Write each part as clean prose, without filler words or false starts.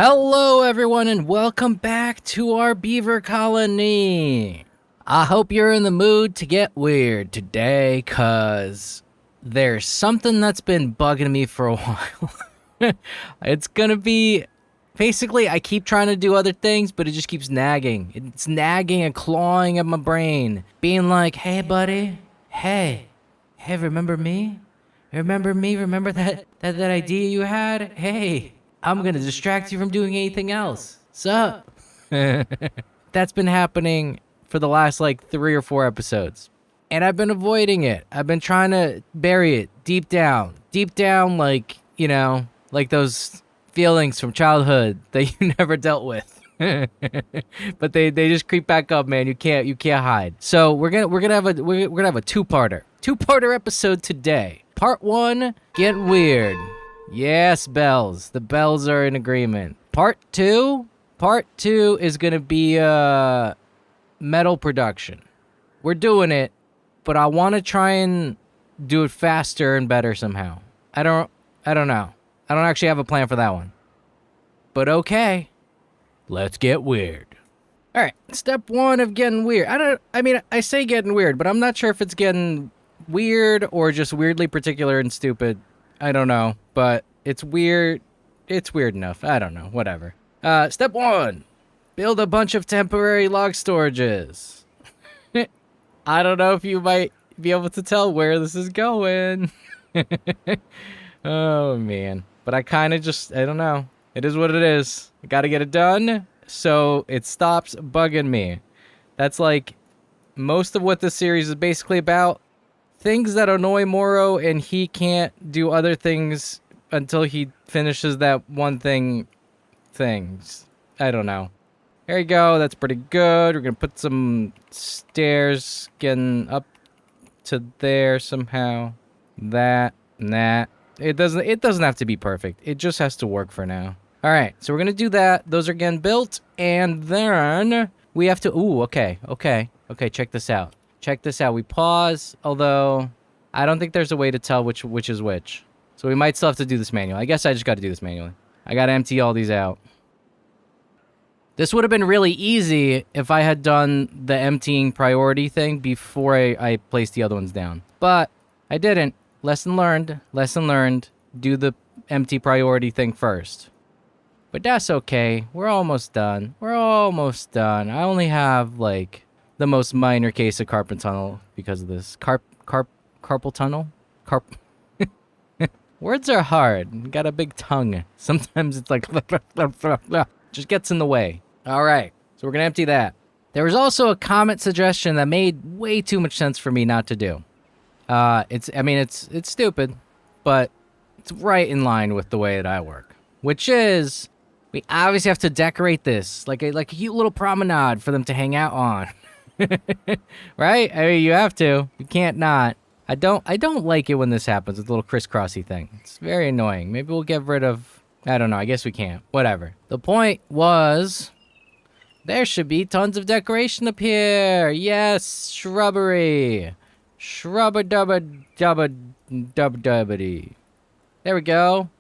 Hello everyone and welcome back to our beaver colony. I hope you're in the mood to get weird today, cause there's something that's been bugging me for a while. It's gonna be, basically I keep trying to do other things, but it just keeps nagging. It's nagging and clawing at my brain, being like, hey buddy, hey, remember me? Remember me? Remember that idea you had? Hey, I'm gonna distract you from doing anything else. Sup? That's been happening for the last like 3 or 4 episodes. And I've been avoiding it. I've been trying to bury it deep down. Deep down, like, you know, like those feelings from childhood that you never dealt with. But they just creep back up, man. You can't hide. So we're gonna have a two-parter episode today. Part 1, get weird. Yes, bells. The bells are in agreement. Part 2 is gonna be metal production. We're doing it, but I want to try and do it faster and better somehow. I don't know. I don't actually have a plan for that one. But okay, let's get weird. All right, step 1 of getting weird. I say getting weird, but I'm not sure if it's getting weird or just weirdly particular and stupid. I don't know, but it's weird. It's weird enough. I don't know. Whatever. Step 1. Build a bunch of temporary log storages. I don't know if you might be able to tell where this is going. Oh, man. But I kind of I don't know. It is what it is. I got to get it done so it stops bugging me. That's like most of what this series is basically about. Things that annoy Moro, and he can't do other things until he finishes that one things. I don't know. There you go. That's pretty good. We're going to put some stairs getting up to there somehow. That. It doesn't have to be perfect. It just has to work for now. All right. So we're going to do that. Those are getting built. And then we have to... Ooh, okay. Check this out. We pause, although I don't think there's a way to tell which is which. So we might still have to do this manually. I guess I just got to do this manually. I got to empty all these out. This would have been really easy if I had done the emptying priority thing before I placed the other ones down. But I didn't. Lesson learned. Do the empty priority thing first. But that's okay. We're almost done. I only have, like, the most minor case of carpal tunnel because of this. Carpal tunnel? Words are hard. Got a big tongue. Sometimes it's like... just gets in the way. All right. So we're going to empty that. There was also a comment suggestion that made way too much sense for me not to do. It's stupid, but it's right in line with the way that I work. Which is, we obviously have to decorate this like a cute little promenade for them to hang out on. Right? I mean, you have to. You can't not. I don't like it when this happens with the little crisscrossy thing. It's very annoying. Maybe we'll get rid of... I don't know. I guess we can't. Whatever. The point was... there should be tons of decoration up here. Yes, shrubbery. Shrubba-dubba-dubba-dubba-dubbity. There we go.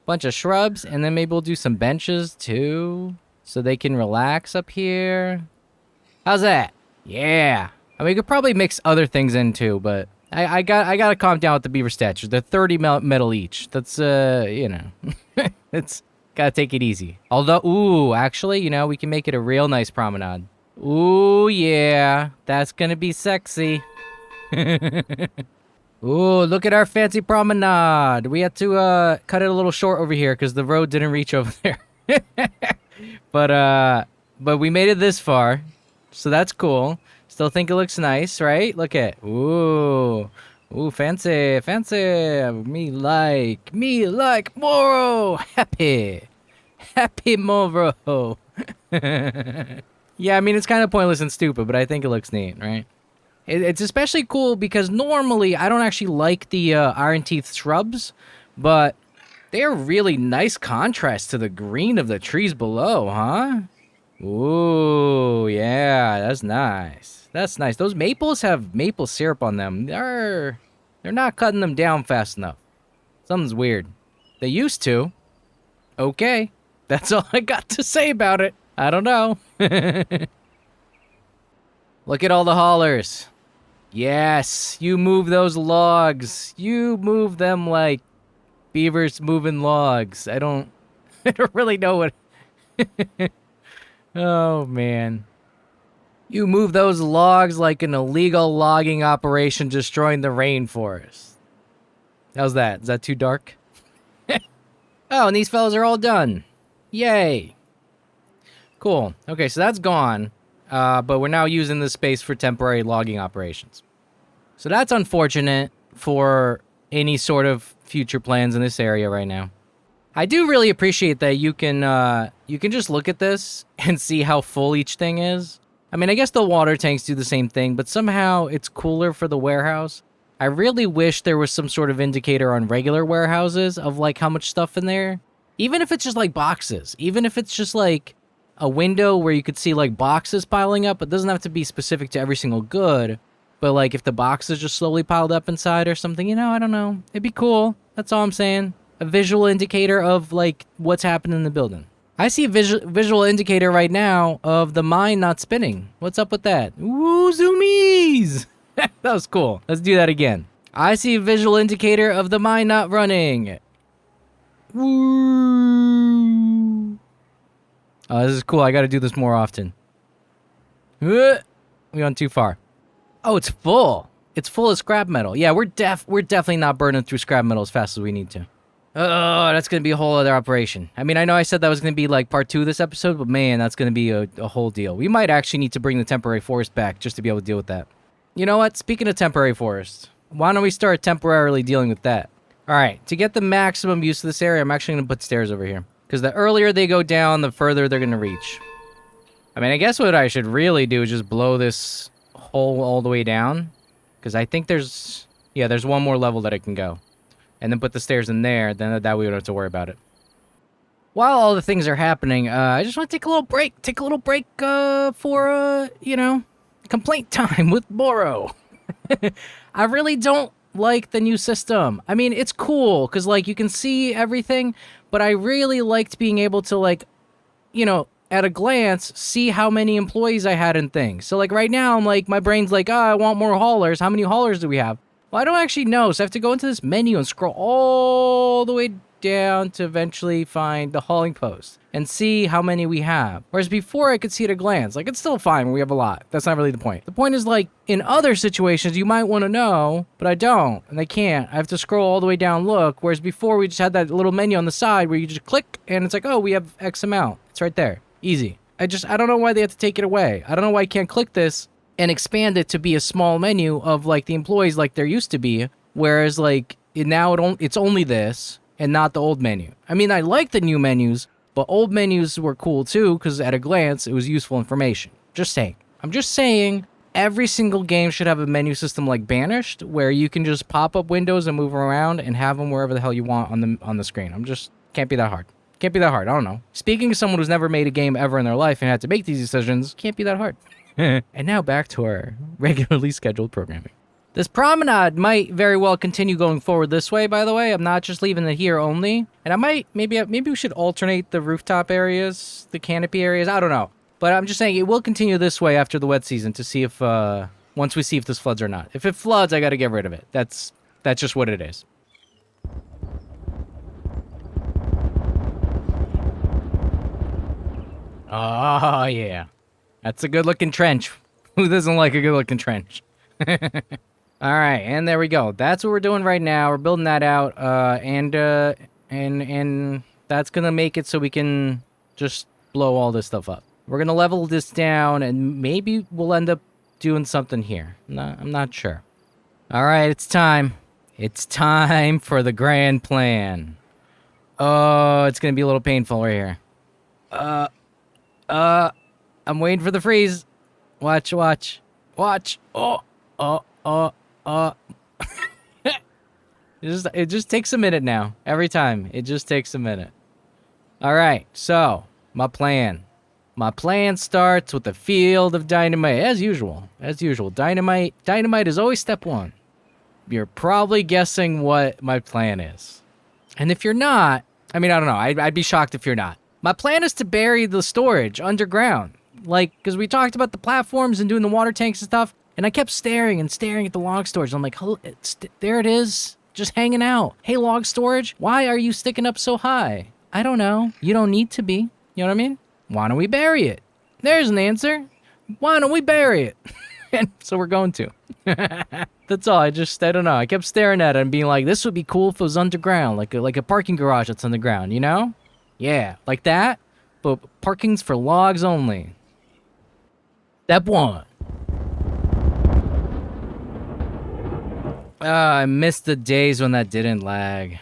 Bunch of shrubs. And then maybe we'll do some benches, too. So they can relax up here. How's that? Yeah. I mean, we could probably mix other things in too, but I gotta calm down with the beaver statues. They're 30 metal each. That's, it's gotta take it easy. Although, ooh, actually, we can make it a real nice promenade. Ooh, yeah. That's gonna be sexy. Ooh, look at our fancy promenade. We had to, cut it a little short over here because the road didn't reach over there. But we made it this far. So that's cool. Still think it looks nice, right? Look at, ooh, fancy. Me like Moro. Happy Moro. Yeah, I mean, it's kind of pointless and stupid, but I think it looks neat, right? It's especially cool because normally I don't actually like the iron teeth shrubs, but they're really nice contrast to the green of the trees below, huh? Ooh, yeah, that's nice. Those maples have maple syrup on them. They're not cutting them down fast enough. Something's weird. They used to. Okay. That's all I got to say about it. I don't know. Look at all the haulers. Yes, you move those logs. You move them like beavers moving logs. I don't really know what... Oh, man. You move those logs like an illegal logging operation destroying the rainforest. How's that? Is that too dark? Oh, and these fellas are all done. Yay. Cool. Okay, so that's gone. But we're now using this space for temporary logging operations. So that's unfortunate for any sort of future plans in this area right now. I do really appreciate that you can just look at this and see how full each thing is. I mean, I guess the water tanks do the same thing, but somehow it's cooler for the warehouse. I really wish there was some sort of indicator on regular warehouses of like how much stuff in there. Even if it's just like boxes. Even if it's just like a window where you could see like boxes piling up. It doesn't have to be specific to every single good. But like if the boxes just slowly piled up inside or something, you know, I don't know. It'd be cool. That's all I'm saying. A visual indicator of like what's happening in the building. I see a visual indicator right now of the mine not spinning. What's up with that? Woo, zoomies! That was cool. Let's do that again. I see a visual indicator of the mine not running. Woo! Oh, this is cool. I gotta do this more often. We went too far. Oh, it's full. It's full of scrap metal. Yeah, we're definitely not burning through scrap metal as fast as we need to. Oh, that's gonna be a whole other operation. I mean, I know I said that was gonna be like part 2 of this episode, but man, that's gonna be a whole deal. We might actually need to bring the temporary forest back just to be able to deal with that. You know what? Speaking of temporary forest, why don't we start temporarily dealing with that? All right, to get the maximum use of this area, I'm actually gonna put stairs over here. Because the earlier they go down, the further they're gonna reach. I mean, I guess what I should really do is just blow this hole all the way down. Because I think there's one more level that it can go. And then put the stairs in there, then that way we don't have to worry about it. While all the things are happening, I just want to take a little break. For, complaint time with Boro. I really don't like the new system. I mean, it's cool, because, like, you can see everything, but I really liked being able to, like, at a glance, see how many employees I had in things. So, like, right now, I'm like, my brain's like, I want more haulers. How many haulers do we have? Well, I don't actually know, so I have to go into this menu and scroll all the way down to eventually find the hauling post and see how many we have. Whereas before, I could see at a glance. Like, it's still fine when we have a lot. That's not really the point. The point is, like, in other situations, you might want to know, but I don't, and I can't. I have to scroll all the way down, look, whereas before, we just had that little menu on the side where you just click, and it's like, oh, we have X amount. It's right there. Easy. I don't know why they have to take it away. I don't know why I can't click this and expand it to be a small menu of, like, the employees like there used to be, whereas, like, it's only this and not the old menu. I mean, I like the new menus, but old menus were cool, too, because at a glance, it was useful information. Just saying. I'm just saying every single game should have a menu system like Banished, where you can just pop up windows and move around and have them wherever the hell you want on the screen. Can't be that hard. Can't be that hard. I don't know. Speaking of someone who's never made a game ever in their life and had to make these decisions, can't be that hard. And now back to our regularly scheduled programming. This promenade might very well continue going forward this way, by the way. I'm not just leaving it here only. And I might, maybe we should alternate the rooftop areas, the canopy areas. I don't know. But I'm just saying it will continue this way after the wet season to see if, once we see if this floods or not. If it floods, I gotta get rid of it. That's just what it is. Oh, yeah. That's a good-looking trench. Who doesn't like a good-looking trench? All right, and there we go. That's what we're doing right now. We're building that out, and that's gonna make it so we can just blow all this stuff up. We're gonna level this down, and maybe we'll end up doing something here. I'm not sure. All right, it's time. It's time for the grand plan. Oh, it's gonna be a little painful right here. I'm waiting for the freeze. Watch. Oh. It just takes a minute now. Every time. It just takes a minute. All right. So, my plan. My plan starts with the field of dynamite. As usual. Dynamite is always step 1. You're probably guessing what my plan is. And if you're not, I mean, I don't know. I'd be shocked if you're not. My plan is to bury the storage underground. Like, because we talked about the platforms and doing the water tanks and stuff, and I kept staring and staring at the log storage. I'm like, there it is, just hanging out. Hey, log storage, why are you sticking up so high? I don't know. You don't need to be. You know what I mean? Why don't we bury it? There's an answer. Why don't we bury it? And so we're going to. That's all. I don't know. I kept staring at it and being like, this would be cool if it was underground, like a parking garage that's underground, you know? Yeah, like that, but parking's for logs only. Step 1. I missed the days when that didn't lag.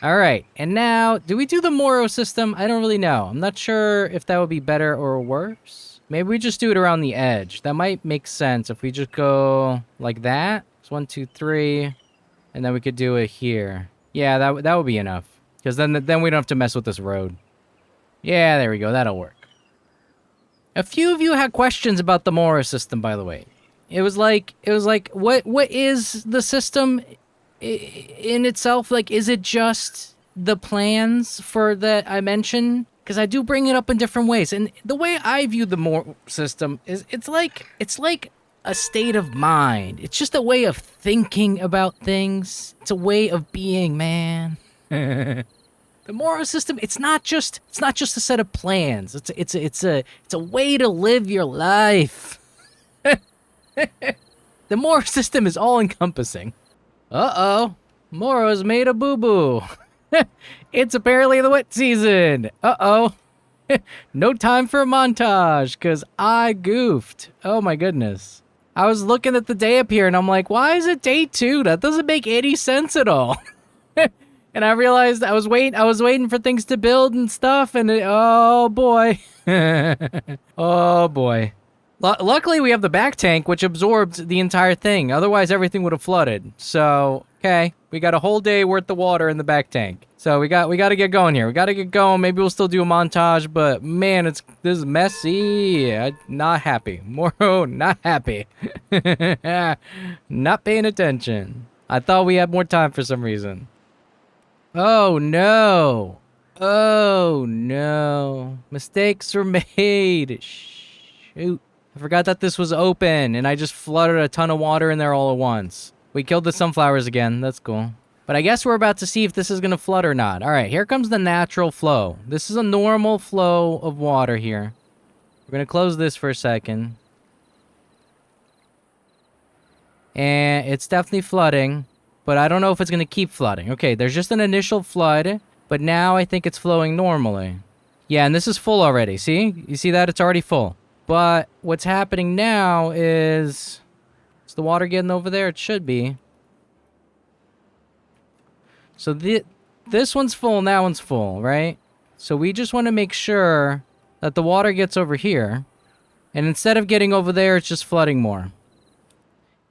All right, and now, do we do the Moro system? I don't really know. I'm not sure if that would be better or worse. Maybe we just do it around the edge. That might make sense if we just go like that. It's 1, 2, 3, and then we could do it here. Yeah, that would be enough. Because then we don't have to mess with this road. Yeah, there we go. That'll work. A few of you had questions about the Moro system, by the way. It was like, what is the system in itself? Like, is it just the plans for that I mentioned? Because I do bring it up in different ways. And the way I view the Moro system is it's like a state of mind. It's just a way of thinking about things. It's a way of being, man. The Moro system, it's not just a set of plans. It's a way to live your life. The Moro system is all encompassing. Uh-oh. Moro's made a boo-boo. It's apparently the wet season. Uh-oh. No time for a montage, because I goofed. Oh my goodness. I was looking at the day up here and I'm like, why is it day 2? That doesn't make any sense at all. And I realized I was waiting for things to build and stuff, and oh boy. Oh boy. Luckily we have the back tank, which absorbed the entire thing. Otherwise everything would have flooded. So, okay, we got a whole day worth of water in the back tank. So we got to get going here. We got to get going. Maybe we'll still do a montage, but man, this is messy. Not happy. Moro, not happy. Not paying attention. I thought we had more time for some reason. Oh no. Oh no. Mistakes were made. Shoot. I forgot that this was open and I just flooded a ton of water in there all at once. We killed the sunflowers again. That's cool. But I guess we're about to see if this is going to flood or not. All right, here comes the natural flow. This is a normal flow of water here. We're going to close this for a second. And it's definitely flooding. But I don't know if it's going to keep flooding. Okay, there's just an initial flood, but now I think it's flowing normally. Yeah, and this is full already, see? You see that? It's already full. But what's happening now is the water getting over there? It should be. So this one's full and that one's full, right? So we just want to make sure that the water gets over here. And instead of getting over there, it's just flooding more.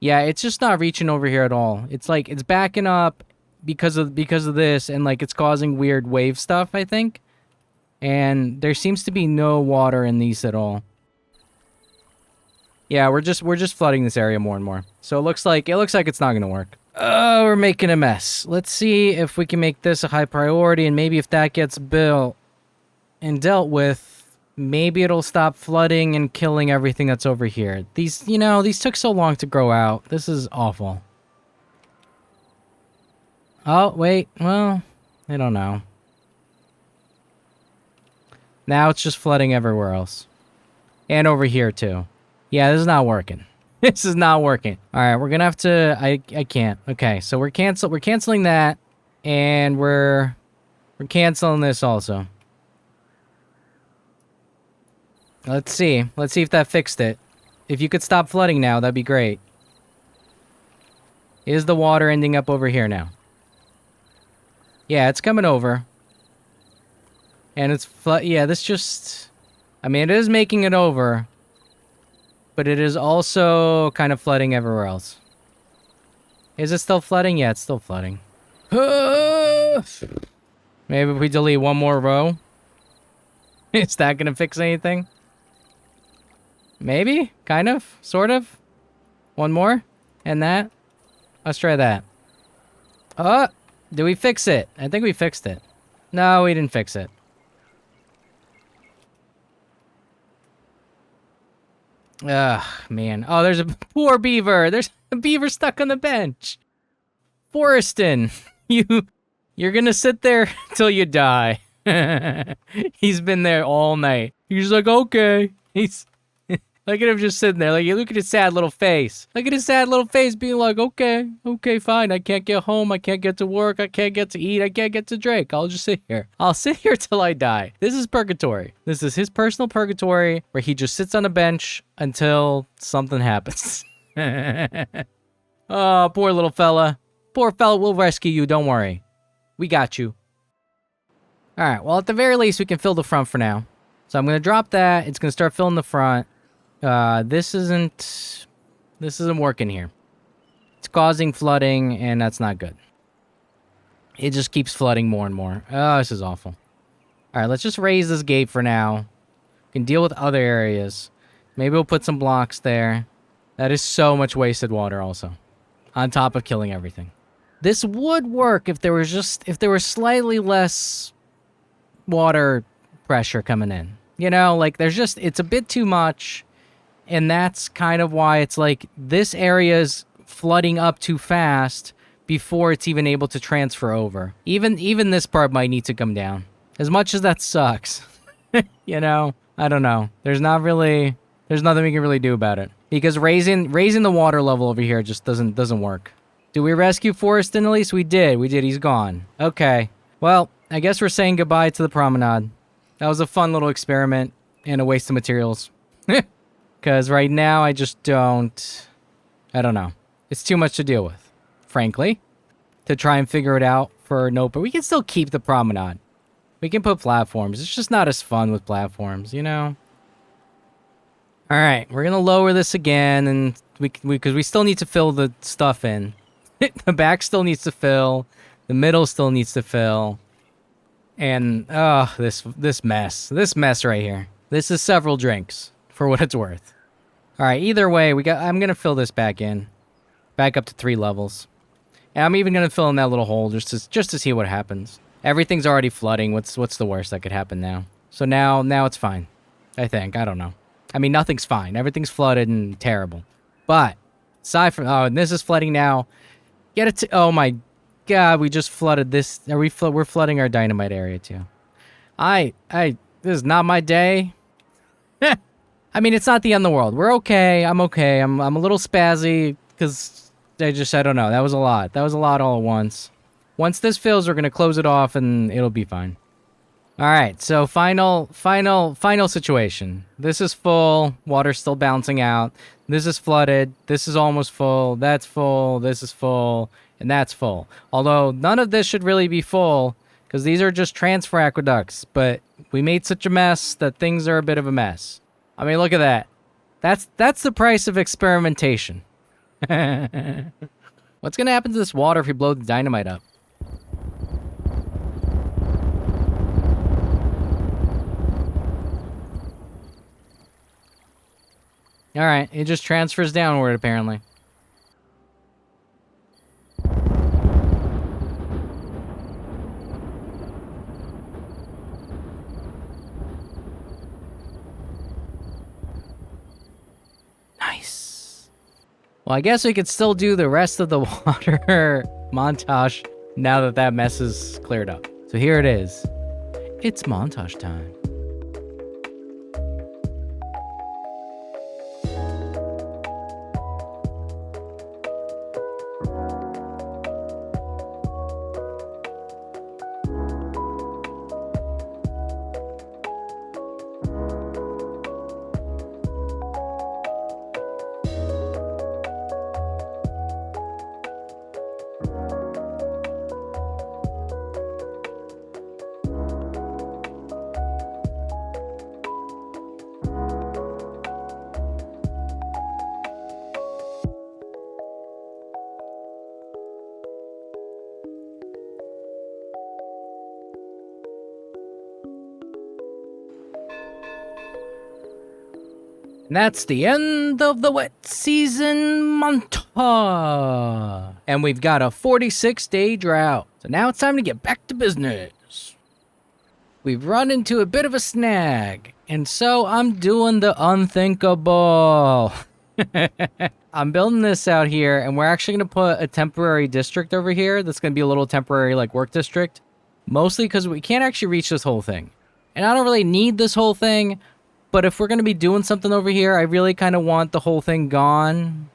Yeah, it's just not reaching over here at all. It's like it's backing up because of this, and like it's causing weird wave stuff, I think. And there seems to be no water in these at all. Yeah, we're just flooding this area more and more. So it looks like it's not gonna work. Oh, we're making a mess. Let's see if we can make this a high priority, and maybe if that gets built and dealt with, maybe it'll stop flooding and killing everything that's over here. These took so long to grow out. This is awful. Oh, wait. Well, I don't know. Now it's just flooding everywhere else. And over here, too. Yeah, this is not working. This is not working. All right, we're going to have to... I can't. Okay, so we're canceling that. And we're canceling this also. Let's see. Let's see if that fixed it. If you could stop flooding now, that'd be great. Is the water ending up over here now? Yeah, it's coming over. And it's yeah, this just... I mean, it is making it over. But it is also kind of flooding everywhere else. Is it still flooding? Yeah, it's still flooding. Maybe if we delete one more row. Is that gonna fix anything? Maybe? Kind of? Sort of? One more? And that? Let's try that. Oh! Did we fix it? I think we fixed it. No, we didn't fix it. Ugh, man. Oh, there's a poor beaver. There's a beaver stuck on the bench. Foreston, you're gonna sit there till you die. He's been there all night. He's like, okay. Look at him just sitting there. Like, look at his sad little face. Look at his sad little face being like, okay, fine. I can't get home. I can't get to work. I can't get to eat. I can't get to drink. I'll just sit here. I'll sit here till I die. This is purgatory. This is his personal purgatory where he just sits on a bench until something happens. Oh, poor little fella. Poor fella, we'll rescue you. Don't worry. We got you. All right, well, at the very least, we can fill the front for now. So I'm going to drop that. It's going to start filling the front. This isn't working here. It's causing flooding, and that's not good. It just keeps flooding more and more. Oh, this is awful. All right, let's just raise this gate for now. We can deal with other areas. Maybe we'll put some blocks there. That is so much wasted water also. On top of killing everything. This would work if there was slightly less water pressure coming in. You know, like it's a bit too much. And that's kind of why it's like this area is flooding up too fast before it's even able to transfer over. Even this part might need to come down. As much as that sucks. You know, I don't know. There's nothing we can really do about it. Because raising the water level over here just doesn't work. Did we rescue Foreston at least? We did. He's gone. Okay. Well, I guess we're saying goodbye to the promenade. That was a fun little experiment and a waste of materials. Because right now, I don't know. It's too much to deal with, frankly, to try and figure it out for no, but we can still keep the promenade. We can put platforms. It's just not as fun with platforms, you know? All right, we're going to lower this again, and because we still need to fill the stuff in. The back still needs to fill. The middle still needs to fill. And, this mess right here. This is several drinks. For what it's worth. All right, either way, I'm going to fill this back in. Back up to 3 levels. And I'm even going to fill in that little hole just to see what happens. Everything's already flooding. What's the worst that could happen now? So now it's fine. I think. I don't know. I mean, nothing's fine. Everything's flooded and terrible. But aside from and this is flooding now. Get it to oh my god, we just flooded this. We're flooding our dynamite area too. This is not my day. I mean, it's not the end of the world. We're okay. I'm okay. I'm a little spazzy because I don't know. That was a lot. That was a lot all at once. Once this fills, we're going to close it off and it'll be fine. All right. So final situation. This is full. Water's still bouncing out. This is flooded. This is almost full. That's full. This is full. And that's full. Although none of this should really be full because these are just transfer aqueducts. But we made such a mess that things are a bit of a mess. I mean, look at that. That's the price of experimentation. What's gonna happen to this water if we blow the dynamite up? Alright, it just transfers downward apparently. Well, I guess we could still do the rest of the water montage now that mess is cleared up. So here it is. It's montage time. And that's the end of the wet season montage. And we've got a 46-day drought. So now it's time to get back to business. we've run into a bit of a snag. And so I'm doing the unthinkable. I'm building this out here, and we're actually going to put a temporary district over here. That's going to be a little temporary, like, work district. Mostly because we can't actually reach this whole thing. And I don't really need this whole thing, but if we're going to be doing something over here, I really kind of want the whole thing gone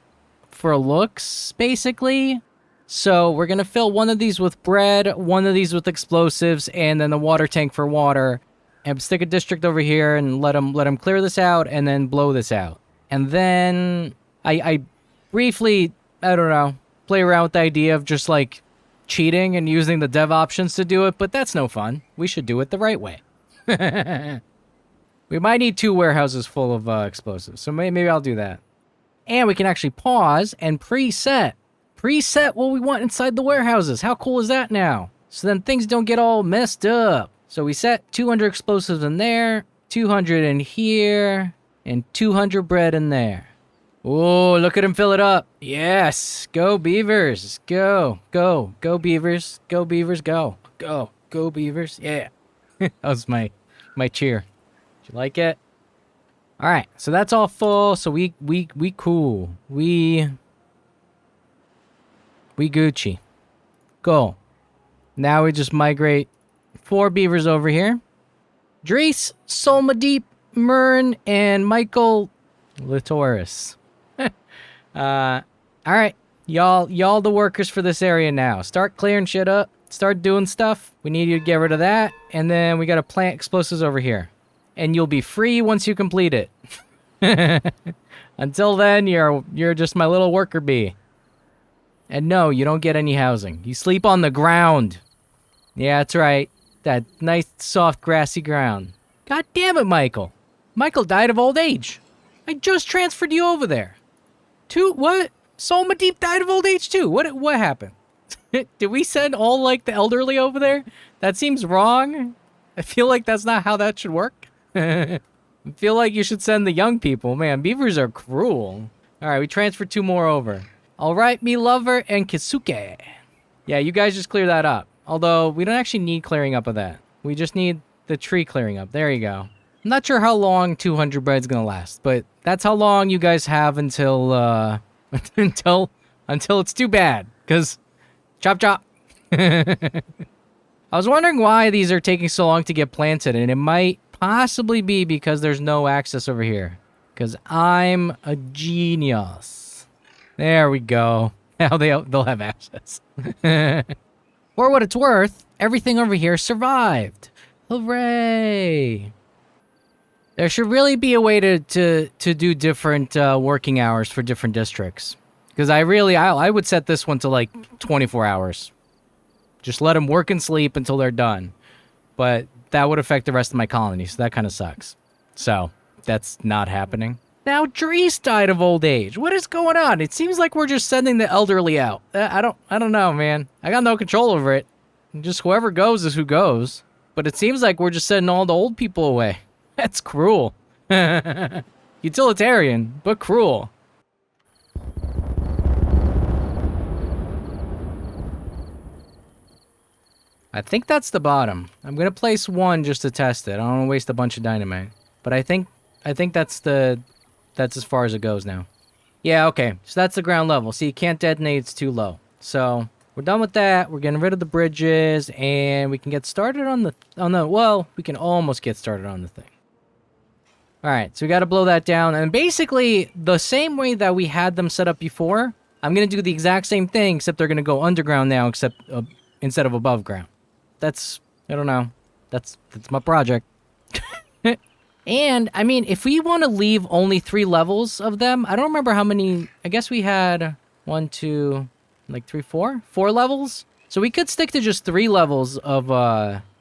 for looks, basically. So we're going to fill one of these with bread, one of these with explosives, and then the water tank for water. And stick a district over here and let them clear this out and then blow this out. And then I briefly, I don't know, play around with the idea of just like cheating and using the dev options to do it, but that's no fun. We should do it the right way. We might need 2 warehouses full of explosives, so maybe I'll do that. And we can actually pause and preset what we want inside the warehouses. How cool is that now? So then things don't get all messed up. So we set 200 explosives in there, 200 in here, and 200 bread in there. Oh, look at him fill it up. Yes. Go, Beavers. Go. Go. Go, Beavers. Go, Beavers. Go. Go. Go, Beavers. Yeah. That was my cheer. Did you like it? All right. So that's all full. So we cool. We Gucci. Go. Now we just migrate 4 beavers over here. Drees, Solmadeep, Mern, and Michael Latoris. All right. Y'all the workers for this area now. Start clearing shit up. Start doing stuff. We need you to get rid of that. And then we got to plant explosives over here. And you'll be free once you complete it. Until then, you're just my little worker bee. And no, you don't get any housing. You sleep on the ground. Yeah, that's right. That nice, soft, grassy ground. God damn it, Michael. Michael died of old age. I just transferred you over there. What? Solmadeep died of old age too. What happened? Did we send all, like, the elderly over there? That seems wrong. I feel like that's not how that should work. I feel like you should send the young people. Man, beavers are cruel. All right, we transferred 2 more over. All right, me lover and Kisuke. Yeah, you guys just clear that up. Although, we don't actually need clearing up of that. We just need the tree clearing up. There you go. I'm not sure how long 200 bread's gonna last, but that's how long you guys have until, until it's too bad. Because, chop chop. I was wondering why these are taking so long to get planted, and it might possibly be because there's no access over here. Because I'm a genius. There we go. Now they'll have access. For what it's worth, everything over here survived. Hooray! There should really be a way to do different working hours for different districts. Because I would set this one to like 24 hours. Just let them work and sleep until they're done. But that would affect the rest of my colony, so that kind of sucks. So, that's not happening. Now Drees died of old age. What is going on? It seems like we're just sending the elderly out. I don't know, man. I got no control over it. Just whoever goes is who goes. But it seems like we're just sending all the old people away. That's cruel. Utilitarian, but cruel. I think that's the bottom. I'm gonna place 1 just to test it. I don't want to waste a bunch of dynamite. But I think that's as far as it goes now. Yeah, okay. So that's the ground level. See, you can't detonate, it's too low. So, we're done with that. We're getting rid of the bridges, and we can get started on the, well, we can almost get started on the thing. Alright, so we gotta blow that down, and basically, the same way that we had them set up before, I'm gonna do the exact same thing, except they're gonna go underground now, instead of above ground. That's, I don't know. That's my project. And, I mean, if we want to leave only 3 levels of them, I don't remember how many, I guess we had 1, 2, like 3, 4? 4 levels? So we could stick to just 3 levels of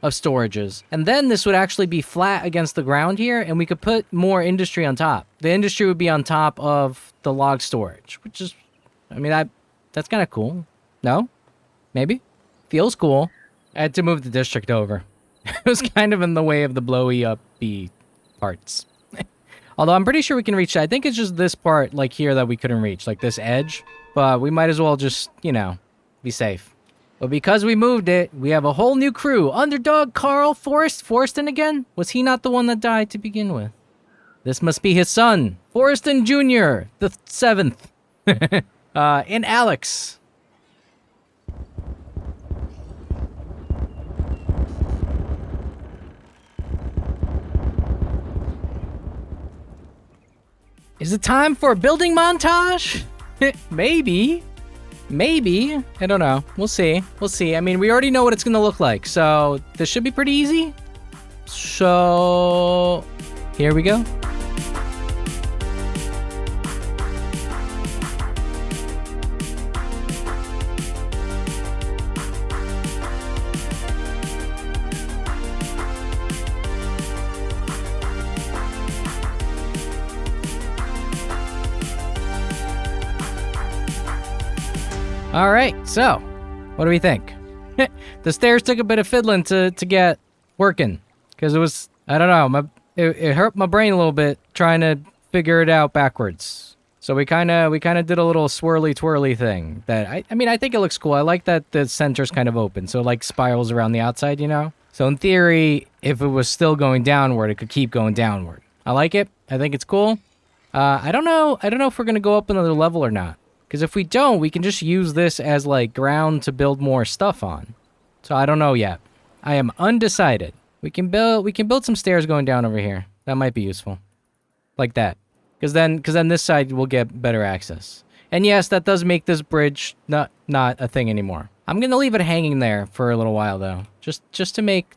storages. And then this would actually be flat against the ground here, and we could put more industry on top. The industry would be on top of the log storage, which is, I mean, that's kind of cool. No? Maybe? Feels cool. I had to move the district over. It was kind of in the way of the blowy up-y parts. Although I'm pretty sure we can reach that. I think it's just this part, like here, that we couldn't reach. Like this edge. But we might as well just, you know, be safe. But because we moved it, we have a whole new crew. Underdog Carl Forreston again? Was he not the one that died to begin with? This must be his son, Forreston Jr., the 7th. And Alex. Is it time for a building montage? Maybe. Maybe. I don't know. We'll see. We'll see. I mean, we already know what it's going to look like, so this should be pretty easy. So, here we go. All right, so what do we think? The stairs took a bit of fiddling to get working because it was, I don't know, it hurt my brain a little bit trying to figure it out backwards. So we kind of did a little swirly twirly thing that I mean I think it looks cool. I like that the center's kind of open, so it like spirals around the outside, you know. So in theory, if it was still going downward, it could keep going downward. I like it. I think it's cool. I don't know if we're gonna go up another level or not. Because if we don't, we can just use this as, like, ground to build more stuff on. So I don't know yet. I am undecided. We can build some stairs going down over here. That might be useful. Like that. Because then this side will get better access. And yes, that does make this bridge not a thing anymore. I'm going to leave it hanging there for a little while, though. Just to make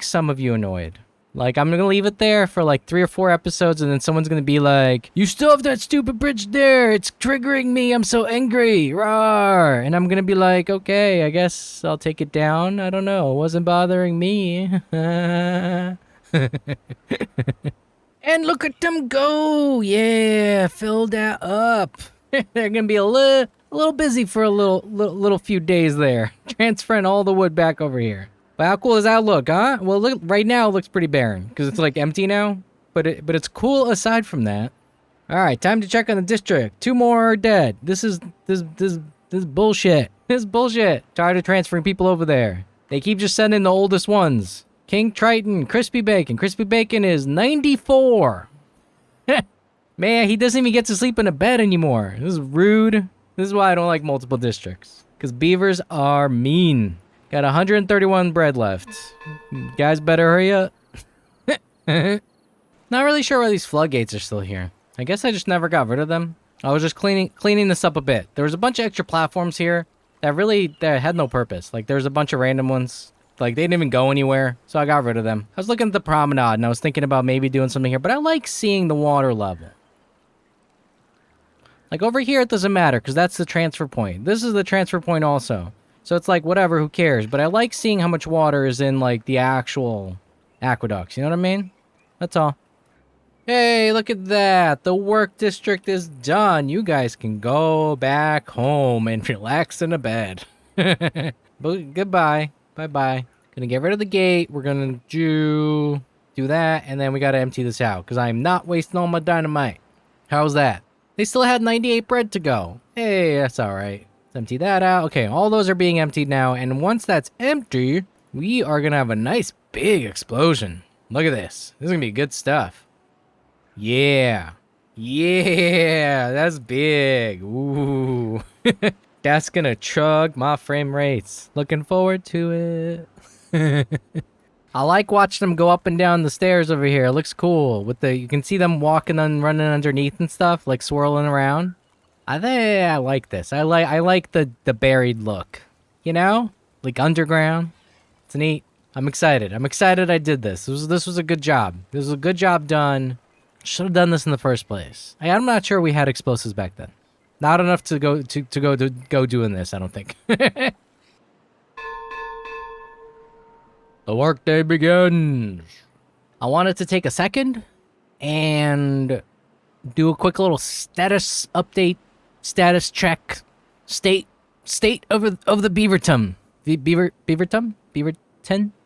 some of you annoyed. Like, I'm gonna leave it there for like 3 or 4 episodes, and then someone's gonna be like, "You still have that stupid bridge there! It's triggering me! I'm so angry! Rawr!" And I'm gonna be like, "Okay, I guess I'll take it down. I don't know. It wasn't bothering me." And look at them go! Yeah, fill that up. They're gonna be a little busy for a little few days there, transferring all the wood back over here. But how cool does that look, huh? Well, look, right now it looks pretty barren because it's like empty now. But it's cool aside from that. All right, time to check on the district. 2 more are dead. This is bullshit. This is bullshit. Tired of transferring people over there. They keep just sending the oldest ones. King Triton, Crispy Bacon. Crispy Bacon is 94. Man, he doesn't even get to sleep in a bed anymore. This is rude. This is why I don't like multiple districts. Because beavers are mean. Got 131 bread left. You guys better hurry up. Not really sure why these floodgates are still here. I guess I just never got rid of them. I was just cleaning this up a bit. There was a bunch of extra platforms here that had no purpose. Like, there's a bunch of random ones. Like, they didn't even go anywhere, so I got rid of them. I was looking at the promenade, and I was thinking about maybe doing something here, but I like seeing the water level. Like, over here, it doesn't matter, because that's the transfer point. This is the transfer point also. So it's like, whatever, who cares? But I like seeing how much water is in, like, the actual aqueducts. You know what I mean? That's all. Hey, look at that. The work district is done. You guys can go back home and relax in a bed. But goodbye. Bye-bye. Gonna get rid of the gate. We're gonna do that, and then we gotta empty this out, because I'm not wasting all my dynamite. How's that? They still had 98 bread to go. Hey, that's all right. Let's empty that out. Okay, all those are being emptied now, and once that's empty, we are gonna have a nice big explosion. Look at this. This is gonna be good stuff. Yeah. Yeah, that's big. Ooh. That's gonna chug my frame rates. Looking forward to it. I like watching them go up and down the stairs over here. It looks cool. You can see them walking and running underneath and stuff, like swirling around. I like this. I like the buried look. You know? Like underground. It's neat. I'm excited. I'm excited I did this. This was a good job. This was a good job done. Should have done this in the first place. I'm not sure we had explosives back then. Not enough to go doing this, I don't think. The workday begins. I wanted to take a second and do a quick little status update, status check, state of the Beavertum. Beavertum?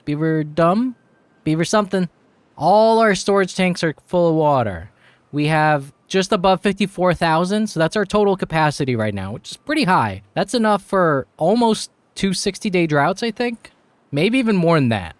Beaverdum? Beaver something. All our storage tanks are full of water. We have just above 54,000, so that's our total capacity right now, which is pretty high. That's enough for almost 2 60-day droughts, I think. Maybe even more than that.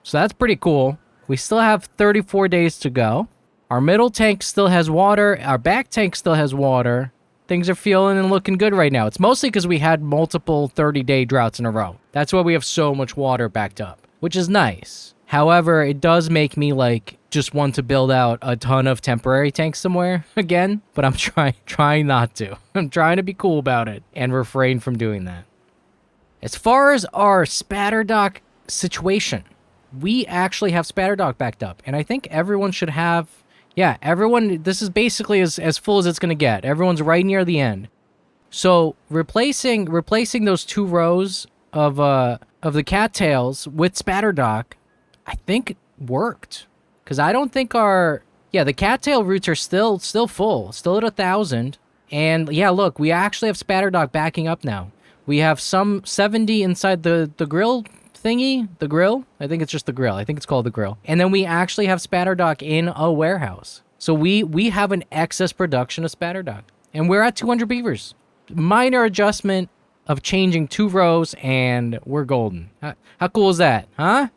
So that's pretty cool. We still have 34 days to go. Our middle tank still has water. Our back tank still has water. Things are feeling and looking good right now. It's mostly because we had multiple 30-day droughts in a row. That's why we have so much water backed up, which is nice. However, it does make me like just want to build out a ton of temporary tanks somewhere again, but I'm trying not to. I'm trying to be cool about it and refrain from doing that. As far as our Spatterdock situation, we actually have Spatterdock backed up, and I think everyone should have. Yeah, everyone, this is basically as full as it's going to get. Everyone's right near the end. So replacing those 2 rows of the cattails with Spatterdock, I think worked. Because I don't think the cattail roots are still full, still at 1,000. And yeah, look, we actually have Spatterdock backing up now. We have some 70 inside the grill thingy, the grill. I think it's just the grill. I think it's called the grill. And then we actually have Spatterdock in a warehouse. So we have an excess production of Spatterdock. And we're at 200 beavers. Minor adjustment of changing 2 rows and we're golden. How cool is that? Huh?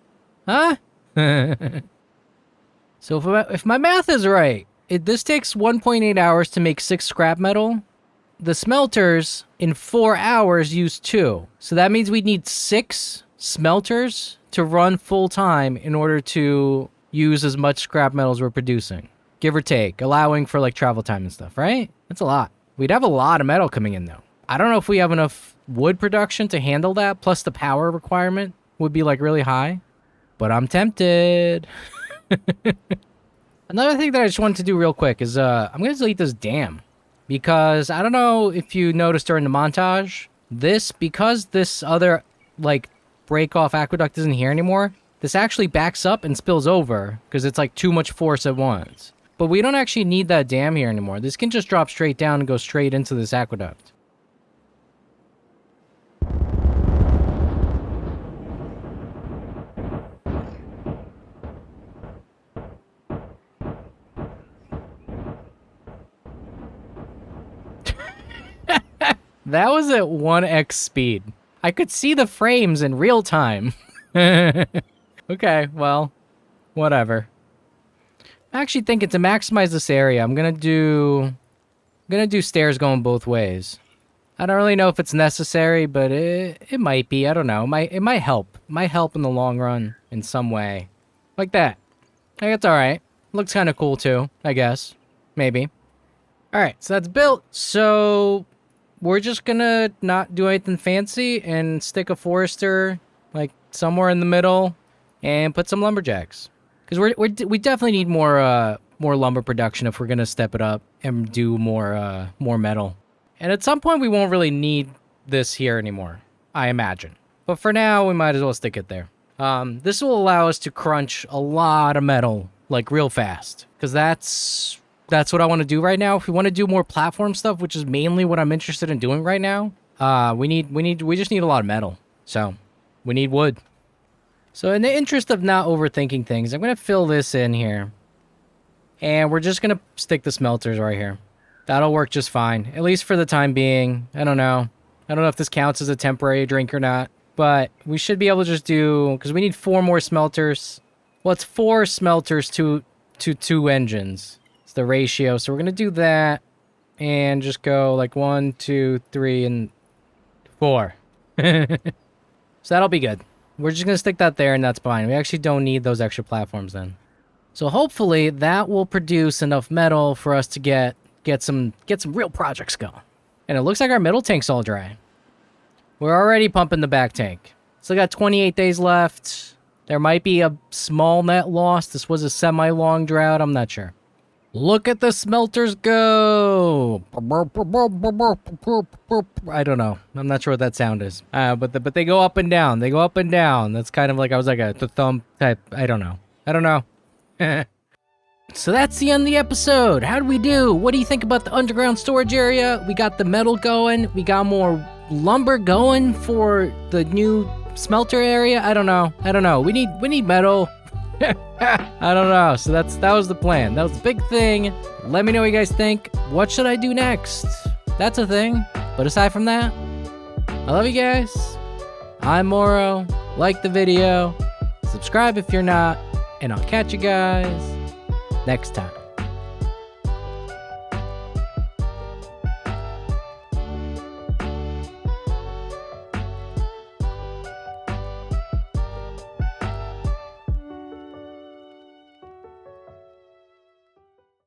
So if my math is right, this takes 1.8 hours to make 6 scrap metal. The smelters in 4 hours use 2. So that means we need 6 smelters to run full time in order to use as much scrap metal as we're producing, give or take, allowing for like travel time and stuff, right? That's a lot. We'd have a lot of metal coming in though. I don't know if we have enough wood production to handle that, plus the power requirement would be like really high, but I'm tempted. Another thing that I just wanted to do real quick is I'm going to delete this dam, because I don't know if you noticed during the montage, because this other like break off aqueduct isn't here anymore, this actually backs up and spills over because it's like too much force at once. But we don't actually need that dam here anymore. This can just drop straight down and go straight into this aqueduct. That was at 1x speed. I could see the frames in real time. Okay, well, whatever. I'm actually thinking to maximize this area, I'm gonna do stairs going both ways. I don't really know if it's necessary, but it might be. I don't know. It might help. It might help in the long run in some way. Like that. I think it's alright. Looks kind of cool too, I guess. Maybe. Alright, so that's built. So we're just gonna not do anything fancy and stick a forester like somewhere in the middle and put some lumberjacks. Because we definitely need more lumber production if we're gonna step it up and do more metal. And at some point we won't really need this here anymore, I imagine. But for now, we might as well stick it there. This will allow us to crunch a lot of metal like real fast, because that's what I want to do right now. If we want to do more platform stuff, which is mainly what I'm interested in doing right now, we just need a lot of metal. So we need wood. So in the interest of not overthinking things, I'm going to fill this in here. And we're just going to stick the smelters right here. That'll work just fine, at least for the time being. I don't know if this counts as a temporary drink or not, but we should be able to just do, because we need 4 more smelters. Well, it's 4 smelters to 2 engines. It's the ratio. So we're going to do that and just go like 1, 2, 3, and 4. So that'll be good. We're just going to stick that there and that's fine. We actually don't need those extra platforms then. So hopefully that will produce enough metal for us to get some real projects going. And it looks like our middle tank's all dry. We're already pumping the back tank. Still got 28 days left. There might be a small net loss. This was a semi-long drought. I'm not sure. Look at the smelters go! I don't know. I'm not sure what that sound is. But they go up and down. They go up and down. That's kind of like, I was like the thumb type. I don't know. So that's the end of the episode. How did we do? What do you think about the underground storage area? We got the metal going. We got more lumber going for the new smelter area. I don't know. We need metal. I don't know. So that was the plan. That was the big thing. Let me know what you guys think. What should I do next? That's a thing. But aside from that, I love you guys. I'm Moro. Like the video, subscribe if you're not, and I'll catch you guys next time.